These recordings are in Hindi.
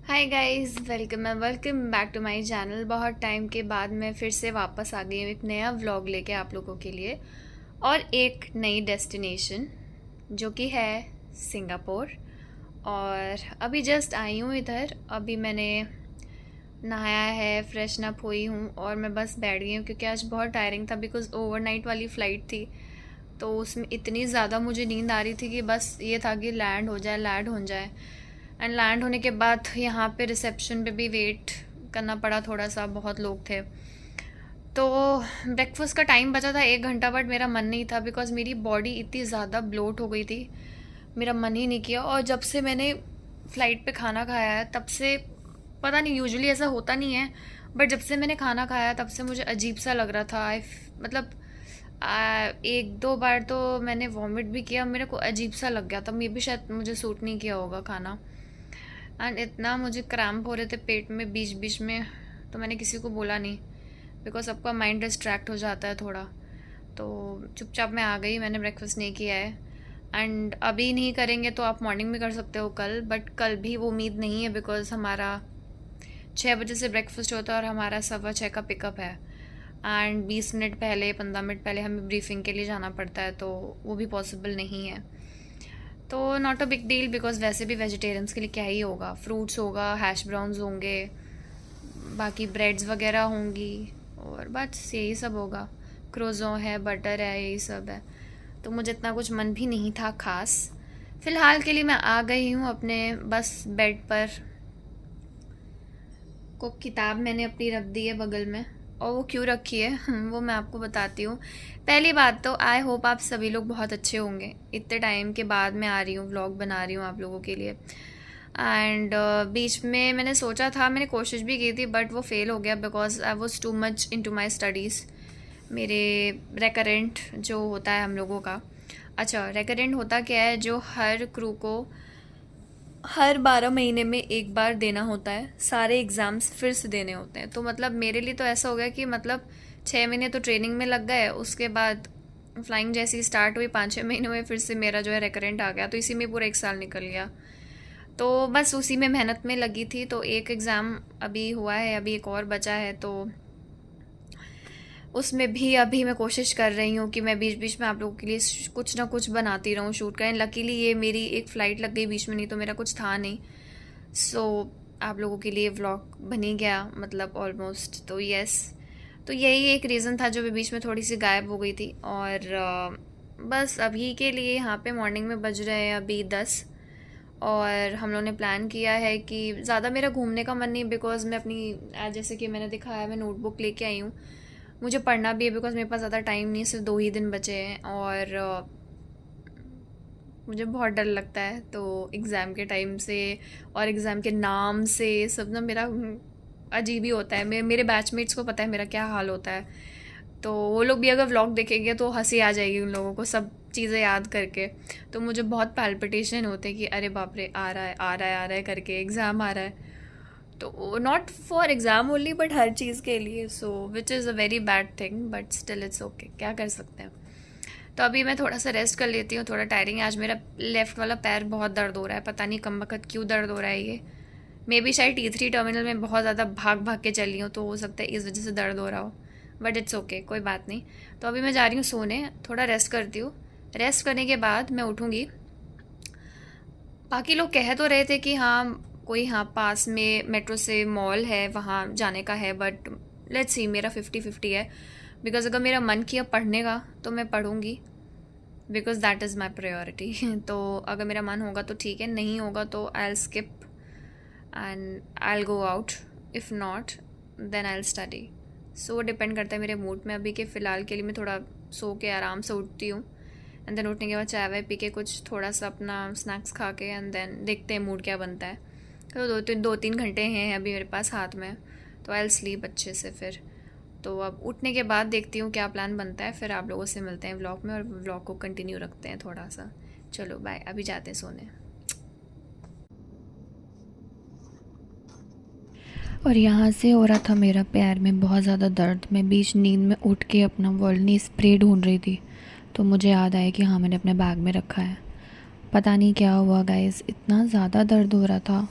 Hi guys, welcome back to my channel. बहुत टाइम के बाद मैं फिर से वापस आ गई हूँ एक नया व्लॉग लेके आप लोगों के लिए और एक नई डेस्टिनेशन जो कि है सिंगापुर। और अभी जस्ट आई हूँ इधर। अभी मैंने नहाया है, फ्रेशन अप हुई हूँ और मैं बस बैठ गई हूँ क्योंकि आज बहुत टायरिंग था बिकॉज़ ओवरनाइट वाली फ़्लाइट थी। तो उसमें इतनी ज़्यादा मुझे नींद आ रही थी कि बस ये था कि लैंड हो जाए। एंड लैंड होने के बाद यहाँ पे रिसेप्शन पे भी वेट करना पड़ा थोड़ा सा, बहुत लोग थे। तो ब्रेकफास्ट का टाइम बचा था 1 घंटा, बट मेरा मन नहीं था बिकॉज़ मेरी बॉडी इतनी ज़्यादा ब्लोट हो गई थी। मेरा मन ही नहीं किया। और जब से मैंने फ़्लाइट पे खाना खाया है तब से, पता नहीं, यूजुअली ऐसा होता नहीं है, बट जब से मैंने खाना खाया तब से मुझे अजीब सा लग रहा था। मतलब 1-2 बार तो मैंने वॉमिट भी किया, मेरे को अजीब सा लग गया था। मे भी शायद मुझे सूट नहीं किया होगा खाना। एंड इतना मुझे क्रैम्प हो रहे थे पेट में बीच बीच में, तो मैंने किसी को बोला नहीं बिकॉज सबका माइंड डिस्ट्रैक्ट हो जाता है थोड़ा। तो चुपचाप मैं आ गई, मैंने ब्रेकफास्ट नहीं किया है। एंड अभी नहीं करेंगे तो आप मॉर्निंग में कर सकते हो कल, बट कल भी वो उम्मीद नहीं है बिकॉज हमारा 6 बजे से ब्रेकफास्ट होता है और हमारा 6:15 का पिकअप है। एंड 20 मिनट पहले, 15 मिनट पहले हमें ब्रीफिंग के लिए जाना पड़ता है, तो वो भी पॉसिबल नहीं है। तो not a big deal because वैसे भी वेजिटेरियंस के लिए क्या ही होगा, फ्रूट्स होगा, हैश ब्राउन्स होंगे, बाकी ब्रेड्स वगैरह होंगी और बस यही सब होगा। क्रोज़ो है, बटर है, यही सब है। तो मुझे इतना कुछ मन भी नहीं था ख़ास। फ़िलहाल के लिए मैं आ गई हूँ अपने बस बेड पर। को किताब मैंने अपनी रख दी है बगल में, और वो क्यों रखी है वो मैं आपको बताती हूँ। पहली बात तो आई होप आप सभी लोग बहुत अच्छे होंगे। इतने टाइम के बाद मैं आ रही हूँ, व्लॉग बना रही हूँ आप लोगों के लिए। एंड बीच में मैंने सोचा था, मैंने कोशिश भी की थी, बट वो फेल हो गया because I was too much into my studies. मेरे रेकरेंट जो होता है हम लोगों का, अच्छा रेकरेंट होता क्या है, जो हर क्रू को हर 12 महीने में एक बार देना होता है, सारे एग्ज़ाम्स फिर से देने होते हैं। तो मतलब मेरे लिए तो ऐसा हो गया कि मतलब 6 महीने तो ट्रेनिंग में लग गए, उसके बाद फ्लाइंग जैसी स्टार्ट हुई 5-6 महीने में फिर से मेरा जो है रेकरेंट आ गया, तो इसी में पूरा 1 साल निकल गया। तो बस उसी में मेहनत में लगी थी। तो एक एग्ज़ाम अभी हुआ है, अभी एक और बचा है, तो उसमें भी अभी मैं कोशिश कर रही हूँ कि मैं बीच बीच में आप लोगों के लिए कुछ ना कुछ बनाती रहूँ, शूट करें। लकीली ये मेरी एक फ़्लाइट लग गई बीच में, नहीं तो मेरा कुछ था नहीं। सो आप लोगों के लिए व्लॉग बन ही गया, मतलब ऑलमोस्ट। तो यस, तो यही एक रीज़न था जो भी बीच में थोड़ी सी गायब हो गई थी। और बस अभी के लिए यहाँ पे मॉर्निंग में बज रहे हैं अभी 10, और हम लोगों ने प्लान किया है कि ज़्यादा मेरा घूमने का मन नहीं, बिकॉज़ मैं अपनी जैसे कि मैंने दिखाया, मैं नोटबुक लेके आई हूँ। मुझे पढ़ना भी है बिकॉज़ मेरे पास ज़्यादा टाइम नहीं है, सिर्फ 2 ही दिन बचे हैं। और मुझे बहुत डर लगता है तो एग्ज़ाम के टाइम से और एग्ज़ाम के नाम से सब ना मेरा अजीब ही होता है। मेरे बैचमेट्स को पता है मेरा क्या हाल होता है, तो वो लोग भी अगर व्लॉग देखेंगे तो हंसी आ जाएगी उन लोगों को सब चीज़ें याद करके। तो मुझे बहुत पैल्पिटेशन होते हैं कि अरे बाप रे, आ रहा है आ रहा है आ रहा है करके एग्ज़ाम आ रहा है। तो not for exam only but हर चीज़ के लिए, so which is a very bad thing, but still it's okay, क्या कर सकते हैं। तो अभी मैं थोड़ा सा रेस्ट कर लेती हूँ, थोड़ा टायरिंग है आज। मेरा लेफ़्ट वाला पैर बहुत दर्द हो रहा है, पता नहीं कम वक्त क्यों दर्द हो रहा है ये। मे बी शायद T3 टर्मिनल में बहुत ज़्यादा भाग भाग के चली हूँ, तो हो सकता है इस वजह से दर्द हो रहा हो, बट इट्स ओके, कोई बात नहीं। तो अभी मैं जा रही हूँ सोने, थोड़ा रेस्ट करती हूँ। रेस्ट करने के बाद मैं उठूँगी। बाकी लोग कह तो रहे थे कि हाँ कोई हाँ पास में मेट्रो से मॉल है, वहाँ जाने का है, बट लेट्स सी, मेरा 50-50 है। बिकॉज़ अगर मेरा मन किया पढ़ने का तो मैं पढ़ूँगी, because that is my priority. तो अगर मेरा मन होगा तो ठीक है, नहीं होगा तो I'll skip and I'll go out, if not then I'll study. So depend करता है मेरे मूड में अभी के फ़िलहाल के लिए। मैं थोड़ा सो के आराम से उठती हूँ, एंड देन उठने के बाद चाय वाय पी के कुछ थोड़ा सा अपना स्नैक्स खा के, एंड देन देखते हैं मूड क्या बनता है। तो 2-3 घंटे हैं अभी मेरे पास हाथ में, तो आई एल स्लीप अच्छे से फिर। तो अब उठने के बाद देखती हूँ क्या प्लान बनता है, फिर आप लोगों से मिलते हैं व्लॉग में और व्लॉग को कंटिन्यू रखते हैं थोड़ा सा। चलो बाय, अभी जाते हैं सोने। और यहाँ से हो रहा था मेरा पैर में बहुत ज़्यादा दर्द। मैं बीच नींद में उठ के अपना वर्ल्ड स्प्रे ढूंढ रही थी, तो मुझे याद आया कि हाँ मैंने अपने बैग में रखा है। पता नहीं क्या हुआ गाइस, इतना ज़्यादा दर्द हो रहा था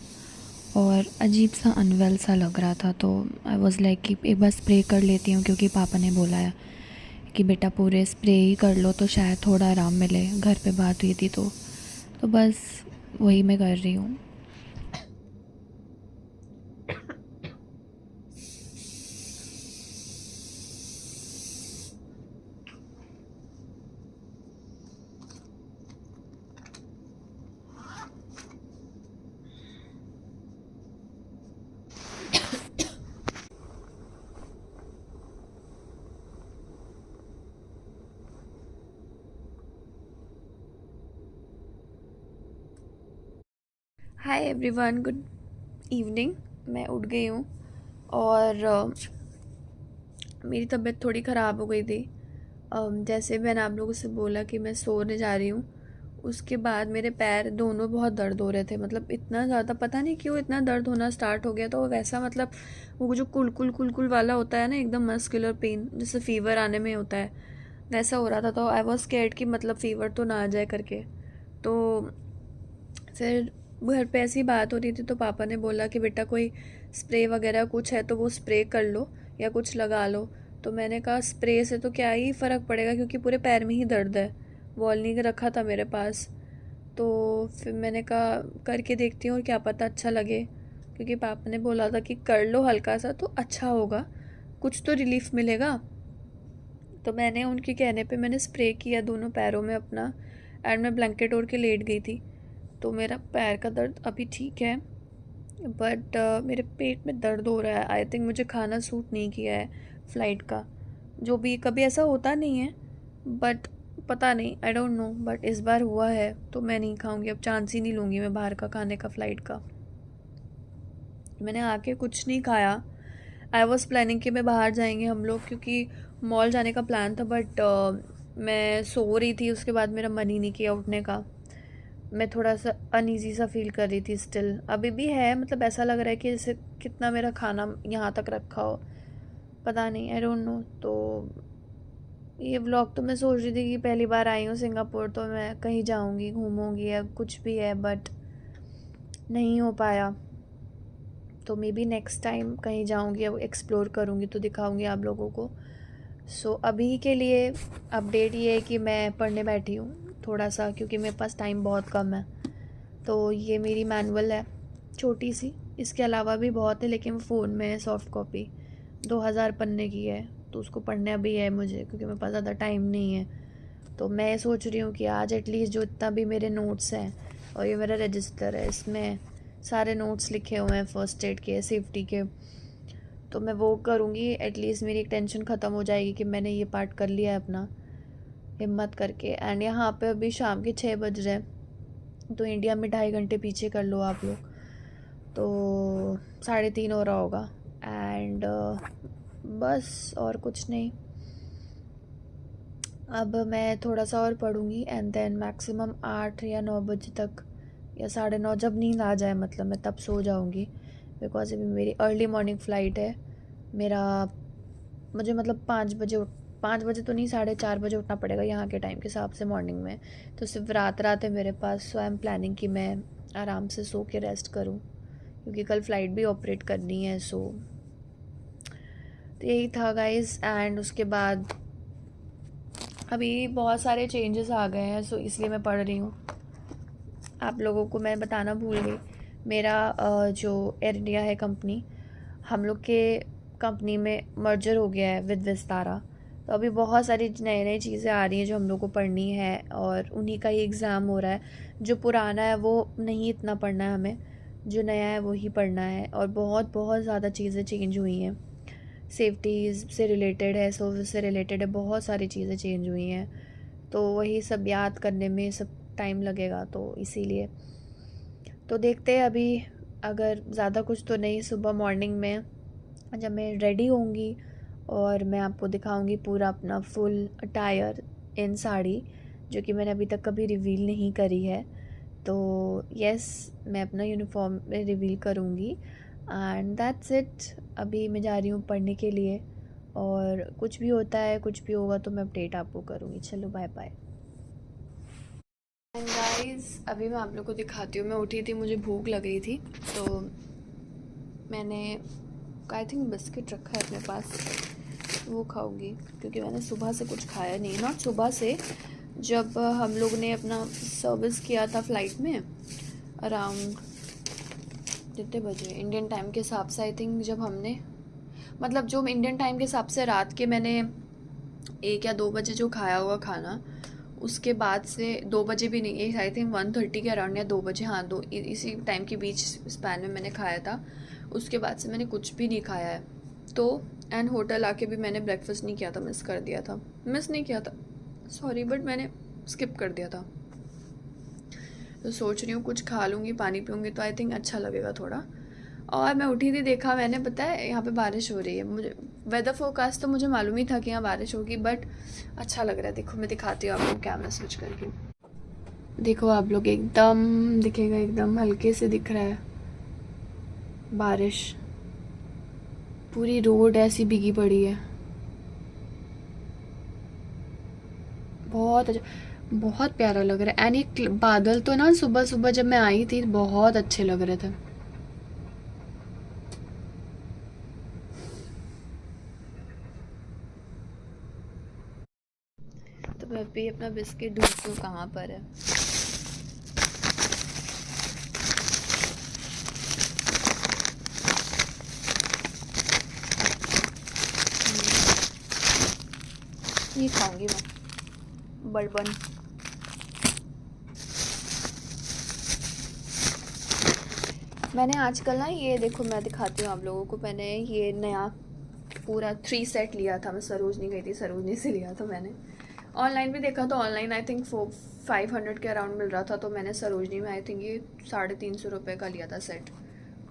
और अजीब सा अनवेल सा लग रहा था। तो आई वॉज़ लाइक कि एक बार स्प्रे कर लेती हूँ, क्योंकि पापा ने बोला है कि बेटा पूरे स्प्रे ही कर लो तो शायद थोड़ा आराम मिले, घर पे बात हुई थी। तो बस वही मैं कर रही हूँ। Hi everyone, good evening. मैं उठ गई हूँ और मेरी तबीयत थोड़ी ख़राब हो गई थी। जैसे मैंने आप लोगों से बोला कि मैं सोने जा रही हूँ, उसके बाद मेरे पैर दोनों बहुत दर्द हो रहे थे। मतलब इतना ज़्यादा, पता नहीं क्यों इतना दर्द होना स्टार्ट हो गया। तो वैसा मतलब वो जो कुल वाला होता है ना, एकदम मस्कुलर पेन जैसे फ़ीवर आने में होता है, वैसा हो रहा था। तो आई वॉज स्कैर्ड कि मतलब फ़ीवर तो ना आ जाए करके। तो फिर घर पे ऐसी बात हो रही थी, तो पापा ने बोला कि बेटा कोई स्प्रे वगैरह कुछ है तो वो स्प्रे कर लो या कुछ लगा लो। तो मैंने कहा स्प्रे से तो क्या ही फ़र्क पड़ेगा, क्योंकि पूरे पैर में ही दर्द है। वॉलनी रखा था मेरे पास, तो फिर मैंने कहा करके देखती हूँ और क्या पता अच्छा लगे, क्योंकि पापा ने बोला था कि कर लो हल्का सा तो अच्छा होगा, कुछ तो रिलीफ मिलेगा। तो मैंने उनके कहने पे मैंने स्प्रे किया दोनों पैरों में अपना, एंड मैं ब्लैंकेट ओढ़ के लेट गई थी। तो मेरा पैर का दर्द अभी ठीक है, बट मेरे पेट में दर्द हो रहा है। आई थिंक मुझे खाना सूट नहीं किया है फ़्लाइट का, जो भी कभी ऐसा होता नहीं है, बट पता नहीं, आई डोंट नो, बट इस बार हुआ है तो मैं नहीं खाऊंगी। अब चांस ही नहीं लूँगी मैं बाहर का खाने का फ़्लाइट का। मैंने आके कुछ नहीं खाया। आई वॉज़ प्लानिंग कि मैं बाहर जाएंगे हम लोग, क्योंकि मॉल जाने का प्लान था, बट मैं सो रही थी। उसके बाद मेरा मन ही नहीं किया उठने का। मैं थोड़ा सा अनईज़ी सा फ़ील कर रही थी, स्टिल अभी भी है। मतलब ऐसा लग रहा है कि जैसे कितना मेरा खाना यहाँ तक रखा हो, पता नहीं, आई डोंट नो। तो ये व्लॉग तो मैं सोच रही थी कि पहली बार आई हूँ सिंगापुर, तो मैं कहीं जाऊँगी घूमूँगी या कुछ भी है, बट नहीं हो पाया। तो मे बी नेक्स्ट टाइम कहीं जाऊँगी, अब एक्सप्लोर करूँगी तो दिखाऊँगी आप लोगों को। सो अभी के लिए अपडेट ये है कि मैं पढ़ने बैठी हूँ थोड़ा सा, क्योंकि मेरे पास टाइम बहुत कम है। तो ये मेरी मैनुअल है छोटी सी, इसके अलावा भी बहुत है, लेकिन फ़ोन में है सॉफ्ट कॉपी, 2000 पन्ने की है। तो उसको पढ़ना भी है मुझे, क्योंकि मेरे पास ज़्यादा टाइम नहीं है। तो मैं सोच रही हूँ कि आज एटलीस्ट जो इतना भी मेरे नोट्स हैं, और ये मेरा रजिस्टर है, इसमें सारे नोट्स लिखे हुए हैं फ़र्स्ट एड के, सेफ्टी के, तो मैं वो करूँगी। एटलीस्ट मेरी एक टेंशन ख़त्म हो जाएगी कि मैंने ये पार्ट कर लिया है अपना, हिम्मत करके। एंड यहाँ पे अभी शाम के 6 बज रहे हैं, तो इंडिया में 2.5 घंटे पीछे कर लो आप लोग, तो 3:30 हो रहा होगा। एंड बस और कुछ नहीं। अब मैं थोड़ा सा और पढ़ूँगी एंड देन मैक्सिमम 8 या 9 बजे तक, या 9:30, जब नींद आ जाए मतलब, मैं तब सो जाऊँगी। बिकॉज अभी मेरी अर्ली मॉर्निंग फ़्लाइट है। मेरा मुझे मतलब 5 बजे तो नहीं, 4:30 बजे उठना पड़ेगा यहाँ के टाइम के हिसाब से मॉर्निंग में। तो सिर्फ रात है मेरे पास। सो आई एम प्लानिंग कि मैं आराम से सो के रेस्ट करूँ, क्योंकि कल फ़्लाइट भी ऑपरेट करनी है। सो तो यही था गाइस। एंड उसके बाद अभी बहुत सारे चेंजेस आ गए हैं, सो इसलिए मैं पढ़ रही हूँ। आप लोगों को मैं बताना भूल गई, मेरा जो एयर इंडिया है कंपनी, हम लोग के कंपनी में मर्जर हो गया है विद विस्तारा। तो अभी बहुत सारी नई नई चीज़ें आ रही हैं जो हम लोग को पढ़नी है, और उन्हीं का ही एग्ज़ाम हो रहा है। जो पुराना है वो नहीं इतना पढ़ना है हमें, जो नया है वो ही पढ़ना है। और बहुत बहुत ज़्यादा चीज़ें चेंज हुई हैं, सेफ्टीज़ से रिलेटेड है, सर्विस से रिलेटेड है, बहुत सारी चीज़ें चेंज हुई हैं। तो वही सब याद करने में सब टाइम लगेगा, तो इसीलिए तो देखते हैं अभी। अगर ज़्यादा कुछ तो नहीं, सुबह मॉर्निंग में जब मैं रेडी होंगी और मैं आपको दिखाऊंगी पूरा अपना फुल अटायर इन साड़ी, जो कि मैंने अभी तक कभी रिवील नहीं करी है। तो यस, मैं अपना यूनिफॉर्म में रिवील करूँगी। And that's it. अभी मैं जा रही हूँ पढ़ने के लिए, और कुछ भी होता है, कुछ भी होगा तो मैं अपडेट आपको करूँगी। चलो बाय बाय। एंड गाइस, अभी मैं आप लोग को दिखाती हूँ। मैं उठी थी, मुझे भूख लग रही थी, तो मैंने आई थिंक बिस्किट रखा है अपने पास, वो खाऊंगी, क्योंकि मैंने सुबह से कुछ खाया नहीं। नॉट सुबह से, जब हम लोग ने अपना सर्विस किया था फ़्लाइट में, अराउंड कितने बजे इंडियन टाइम के हिसाब से, आई थिंक जब हमने, मतलब जो इंडियन टाइम के हिसाब से रात के मैंने 1 या 2 बजे जो खाया हुआ खाना, उसके बाद से 2 बजे भी नहीं, आई थिंक 1:30 के अराउंड, या 2 बजे, हाँ, दो इसी टाइम के बीच स्पैन में मैंने खाया था। उसके बाद से मैंने कुछ भी नहीं खाया है। तो एंड होटल आके भी मैंने ब्रेकफास्ट नहीं किया था, मिस नहीं किया था, सॉरी, बट मैंने स्किप कर दिया था। तो सोच रही हूँ कुछ खा लूँगी, पानी पीऊँगी, तो आई थिंक अच्छा लगेगा थोड़ा। और मैं उठी थी, देखा मैंने, पता है यहाँ पे बारिश हो रही है। मुझे वेदर फोरकास्ट तो मुझे मालूम ही था कि यहाँ बारिश होगी, बट अच्छा लग रहा है। देखो मैं दिखाती हूँ आपको कैमरा स्विच करके। देखो आप लोग, एकदम दिखेगा, एकदम हल्के से दिख रहा है बारिश। पूरी रोड ऐसी भीगी पड़ी है। बहुत अच्छा, बहुत प्यारा लग रहा है। एंड ये बादल तो ना, सुबह सुबह जब मैं आई थी बहुत अच्छे लग रहे थे। तो मैं भी अपना बिस्किट ढूंढती हूँ कहाँ पर है। ये खाऊंगी मैं, बर्बन। मैंने आजकल ना, ये देखो मैं दिखाती हूँ आप लोगों को, मैंने ये नया पूरा 3 सेट लिया था। मैं सरोजनी गई थी, सरोजनी से लिया था मैंने। ऑनलाइन भी देखा, तो ऑनलाइन आई थिंक 500 के अराउंड मिल रहा था, तो मैंने सरोजनी में आई थिंक ये 350 का लिया था सेट।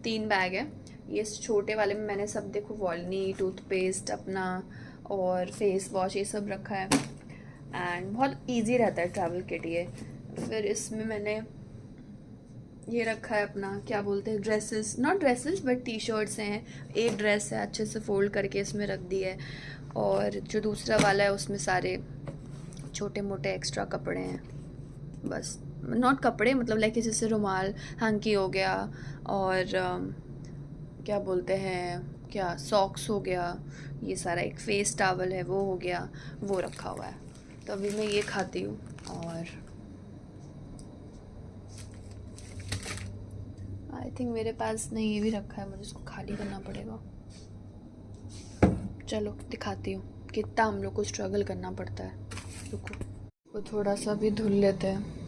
3 बैग है। ये छोटे वाले में मैंने सब, देखो, वॉलनी, टूथपेस्ट अपना, और फेस वॉश, ये सब रखा है। एंड बहुत इजी रहता है ट्रैवल किट ये। फिर इसमें मैंने ये रखा है अपना, क्या बोलते हैं, dresses, not dresses but T shirts हैं। एक ड्रेस है, अच्छे से फोल्ड करके इसमें रख दी है। और जो दूसरा वाला है उसमें सारे छोटे मोटे एक्स्ट्रा कपड़े हैं, बस। नॉट कपड़े, मतलब लाइक जैसे रुमाल, हैंकी हो गया, और क्या बोलते हैं, क्या, सॉक्स हो गया, ये सारा। एक फेस टावल है, वो हो गया, वो रखा हुआ है। तो अभी मैं ये खाती हूँ। और आई थिंक मेरे पास नहीं, ये भी रखा है, मुझे इसको खाली करना पड़ेगा। चलो दिखाती हूँ कितना हम लोग को स्ट्रगल करना पड़ता है। रुको, वो थोड़ा सा भी धुल लेते हैं।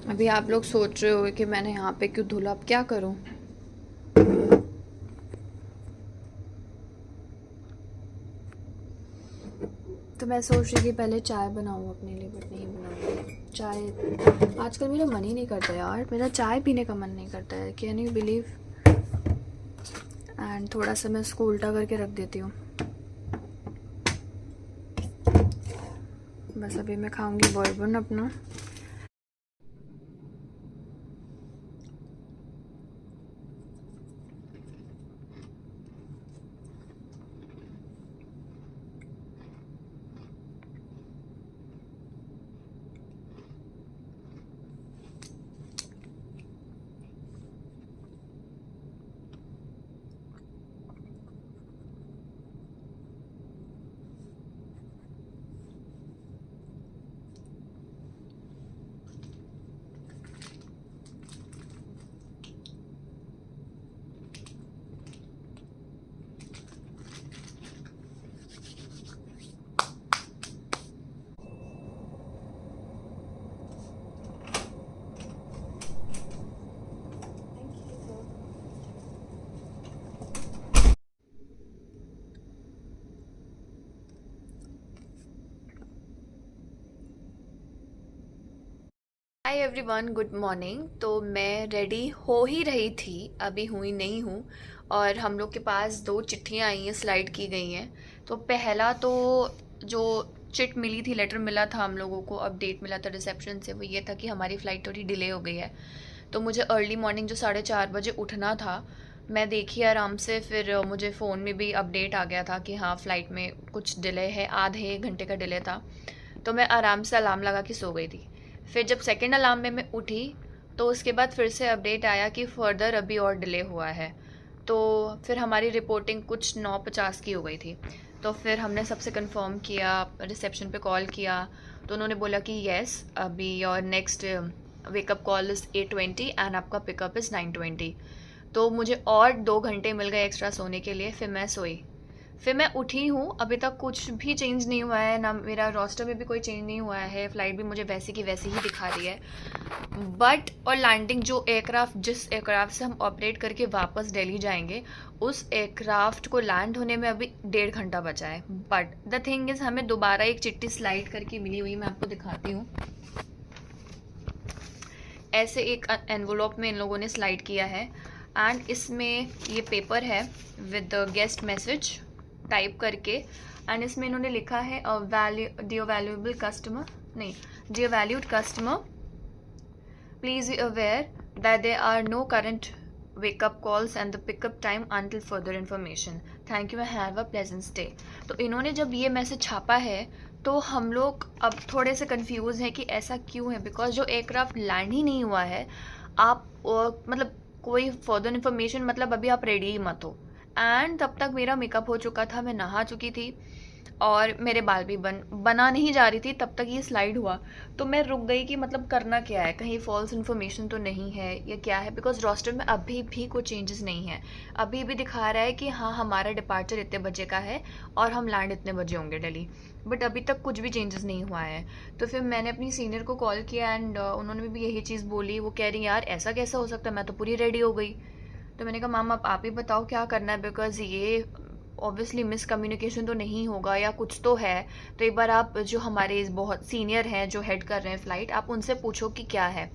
अभी आप लोग सोच रहे हो कि मैंने यहाँ पे क्यों धुला, अब क्या करूँ। तो मैं सोच रही थी पहले चाय बनाऊँ अपने लिए, बट नहीं बनाऊँ चाय। आजकल मेरा मन ही नहीं करता यार, मेरा चाय पीने का मन नहीं करता है, कैन यू बिलीव। एंड थोड़ा सा मैं इसको उल्टा करके रख देती हूँ। बस अभी मैं खाऊंगी बर्बन अपना। Hi everyone, good morning. तो मैं रेडी हो ही रही थी, अभी हुई नहीं हूँ। और हम लोग के पास 2 चिट्ठियाँ आई हैं, स्लाइड की गई हैं। तो पहला तो जो चिट मिली थी, लेटर मिला था हम लोगों को, अपडेट मिला था रिसेप्शन से, वो ये था कि हमारी फ़्लाइट थोड़ी डिले हो गई है। तो मुझे अर्ली मॉर्निंग जो 4:30 बजे उठना था, मैं देखी आराम से, फिर मुझे फ़ोन में भी अपडेट आ गया था कि हाँ फ़्लाइट में कुछ डिले है, आधे घंटे का डिले था। तो मैं आराम से अलार्म लगा के सो गई थी। फिर जब सेकंड अलार्म में मैं उठी तो उसके बाद फिर से अपडेट आया कि फ़र्दर अभी और डिले हुआ है। तो फिर हमारी रिपोर्टिंग कुछ 9:50 की हो गई थी। तो फिर हमने सबसे कंफर्म किया, रिसेप्शन पे कॉल किया, तो उन्होंने बोला कि येस अभी your next wake up call is 8:20 and आपका पिकअप इज़ 9:20। तो मुझे और 2 घंटे मिल गए एक्स्ट्रा सोने के लिए। फिर मैं सोई, फिर मैं उठी हूँ। अभी तक कुछ भी चेंज नहीं हुआ है, ना मेरा रोस्टर में भी कोई चेंज नहीं हुआ है, फ़्लाइट भी मुझे वैसी की वैसी ही दिखा रही है। बट और लैंडिंग, जो एयरक्राफ्ट जिस एयरक्राफ्ट से हम ऑपरेट करके वापस दिल्ली जाएंगे, उस एयरक्राफ्ट को लैंड होने में अभी 1.5 घंटा बचा है। बट द थिंग इज़, हमें दोबारा एक चिट्ठी स्लाइड करके मिली हुई, मैं आपको दिखाती हूँ। ऐसे एक एनवलप में इन लोगों ने स्लाइड किया है, एंड इसमें ये पेपर है विद गेस्ट मैसेज टाइप करके, एंड इसमें इन्होंने लिखा है डियर वैल्यूएबल कस्टमर, नहीं, dear valued customer, please be aware that there are no current wake up calls and the pickup time until further information, thank you and have a pleasant stay. तो इन्होंने जब ये मैसेज छापा है तो हम लोग अब थोड़े से कंफ्यूज हैं कि ऐसा क्यों है, बिकॉज जो एयरक्राफ्ट लैंड ही नहीं हुआ है, आप मतलब कोई फर्दर इन्फॉर्मेशन, मतलब अभी आप रेडी ही मत हो। एंड तब तक मेरा मेकअप हो चुका था, मैं नहा चुकी थी और मेरे बाल भी बना नहीं जा रही थी, तब तक ये स्लाइड हुआ। तो मैं रुक गई कि मतलब करना क्या है, कहीं फॉल्स इन्फॉर्मेशन तो नहीं है या क्या है, बिकॉज रोस्टर में अभी भी कोई चेंजेस नहीं है। अभी भी दिखा रहा है कि हाँ हमारा डिपार्चर इतने बजे का है और हम लैंड इतने बजे होंगे दिल्ली, बट अभी तक कुछ भी चेंजेस नहीं हुआ है। तो फिर मैंने अपनी सीनियर को कॉल किया, एंड उन्होंने भी यही चीज़ बोली। वो कह रही यार ऐसा कैसा हो सकता है, मैं तो पूरी रेडी हो गई। तो मैंने कहा मैम अब आप ही बताओ क्या करना है, बिकॉज ये ऑब्वियसली मिसकम्युनिकेशन तो नहीं होगा या कुछ तो है। तो एक बार आप जो हमारे बहुत सीनियर हैं, जो हेड कर रहे हैं फ़्लाइट, आप उनसे पूछो कि क्या है।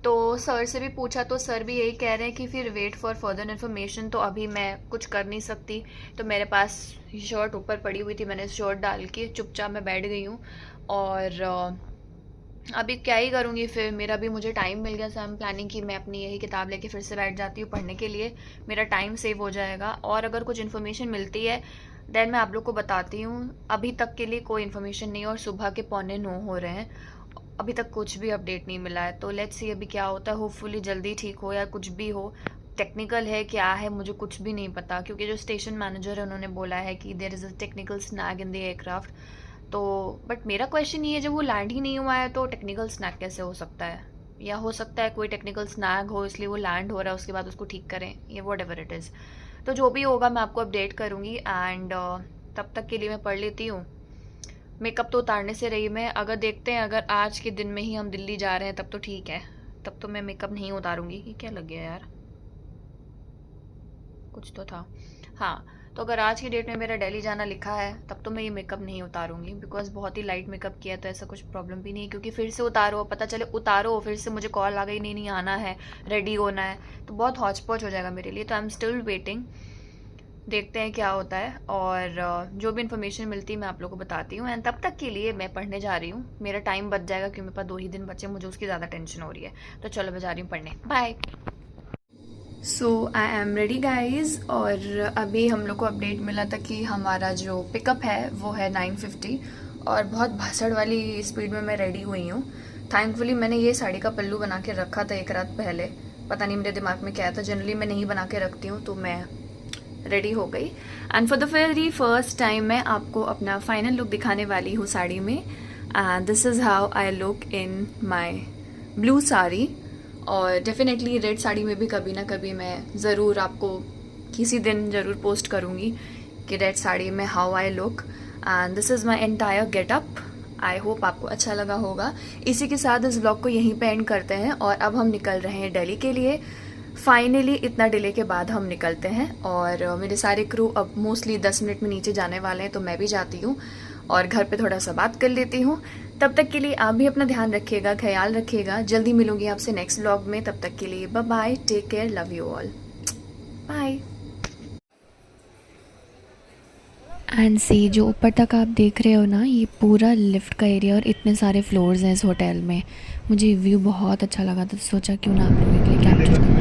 तो सर से भी पूछा तो सर भी यही कह रहे हैं कि फिर वेट फॉर फर्दर इन्फॉर्मेशन। तो अभी मैं कुछ कर नहीं सकती। तो मेरे पास शर्ट ऊपर पड़ी हुई थी, मैंने शर्ट डाल के चुपचाप मैं बैठ गई हूँ। और अभी क्या ही करूँगी, फिर मेरा भी मुझे टाइम मिल गया, सो आई एम प्लानिंग कि मैं अपनी यही किताब लेके फिर से बैठ जाती हूँ पढ़ने के लिए। मेरा टाइम सेव हो जाएगा, और अगर कुछ इन्फॉर्मेशन मिलती है देन मैं आप लोग को बताती हूँ। अभी तक के लिए कोई इन्फॉर्मेशन नहीं है, और सुबह के 8:45 हो रहे हैं, अभी तक कुछ भी अपडेट नहीं मिला है। तो लेट्स सी अभी क्या होता है, होपफुली जल्दी ठीक हो या कुछ भी हो। टेक्निकल है क्या है मुझे कुछ भी नहीं पता, क्योंकि जो स्टेशन मैनेजर है उन्होंने बोला है कि there is a technical snag in the aircraft. तो बट मेरा क्वेश्चन ये है, जब वो लैंड ही नहीं हुआ है तो टेक्निकल स्नैग कैसे हो सकता है? या हो सकता है कोई टेक्निकल स्नैग हो इसलिए वो लैंड हो रहा है, उसके बाद उसको ठीक करें, ये वॉट एवर इट इज़। तो जो भी होगा मैं आपको अपडेट करूँगी। एंड तब तक के लिए मैं पढ़ लेती हूँ। मेकअप तो उतारने से रही मैं, अगर देखते हैं अगर आज के दिन में ही हम दिल्ली जा रहे हैं तब तो ठीक है, तब तो मैं मेकअप नहीं उतारूँगी। ये क्या लग गया यार, कुछ तो था। हाँ, तो अगर आज की डेट में मेरा दिल्ली जाना लिखा है तब तो मैं ये मेकअप नहीं उतारूंगी, बिकॉज बहुत ही लाइट मेकअप किया तो ऐसा कुछ प्रॉब्लम भी नहीं है। क्योंकि फिर से उतारो, पता चले उतारो फिर से मुझे कॉल आ गई नहीं नहीं आना है, रेडी होना है, तो बहुत हौच पौच हो जाएगा मेरे लिए। तो आई एम स्टिल वेटिंग, देखते हैं क्या होता है। और जो भी इन्फॉर्मेशन मिलती है मैं आप लोगों को बताती हूँ। एंड तब तक के लिए मैं पढ़ने जा रही हूँ, मेरा टाइम बच जाएगा क्योंकि मेरे पास 2 ही दिन बचे, मुझे उसकी ज़्यादा टेंशन हो रही है। तो चलो मैं जा रही हूँ पढ़ने, bye. So I am ready guys. और अभी हम लोग को अपडेट मिला था कि हमारा जो पिकअप है वो है 9:50, और बहुत भसड़ वाली स्पीड में मैं रेडी हुई हूँ। थैंकफुली मैंने ये साड़ी का पल्लू बना के रखा था एक रात पहले, पता नहीं मेरे दिमाग में क्या था, जनरली मैं नहीं बना के रखती हूँ, तो मैं रेडी हो गई। And for the very first time मैं आपको अपना फाइनल लुक दिखाने वाली हूँ साड़ी में। And this is how I look in my blue sari. और डेफिनेटली रेड साड़ी में भी कभी ना कभी मैं ज़रूर आपको किसी दिन ज़रूर पोस्ट करूँगी कि रेड साड़ी में how I look. And this is my entire getup. I hope आपको अच्छा लगा होगा। इसी के साथ इस ब्लॉग को यहीं पे एंड करते हैं, और अब हम निकल रहे हैं दिल्ली के लिए। फाइनली इतना डिले के बाद हम निकलते हैं, और मेरे सारे क्रू अब मोस्टली 10 मिनट में नीचे जाने वाले हैं, तो मैं भी जाती हूँ और घर पे थोड़ा सा बात कर लेती हूँ। तब तक के लिए आप भी अपना ध्यान रखिएगा, ख्याल रखिएगा। जल्दी मिलूंगी आपसे नेक्स्ट व्लॉग में, तब तक के लिए bye bye, take care, love you all, bye. And C जो ऊपर तक आप देख रहे हो ना, ये पूरा लिफ्ट का एरिया और इतने सारे फ्लोर्स हैं इस होटल में। मुझे व्यू बहुत अच्छा लगा था, तो सोचा क्यों ना आप लोगों के लिए कैप्चर करूँ।